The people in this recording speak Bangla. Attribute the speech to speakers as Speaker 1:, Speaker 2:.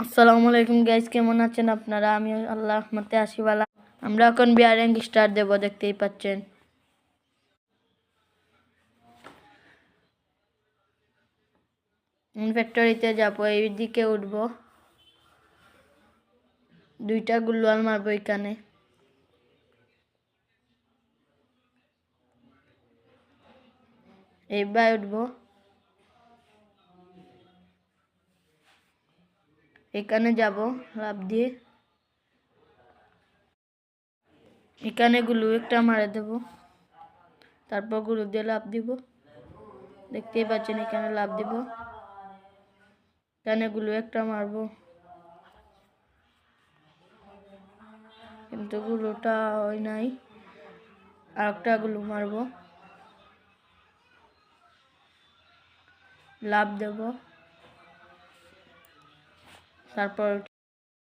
Speaker 1: আসসালামু আলাইকুম গাইস, কেমন আছেন আপনারা? আমি আল্লাহ রহমতে আছি ভালো। আমরা এখন বিয়ারিং স্টার্ট দেব, দেখতেই পাচ্ছেন। ফ্যাক্টরিতে যাবো, এই দিকে উঠবো, দুইটা গুলওয়াল মারবো এখানে। এইবার উঠবো, এখানে যাব লাফ দিয়ে, এখানে গুলু একটা মারে দেব, তারপর গুলু দিয়ে লাফ দিব। দেখতেই পাচ্ছেন এখানে লাফ দিব, এখানে গুলু একটা মারবো, কিন্তু গুলুটা হয় নাই। আর একটা গুলু মারবো, লাফ দেব, তারপর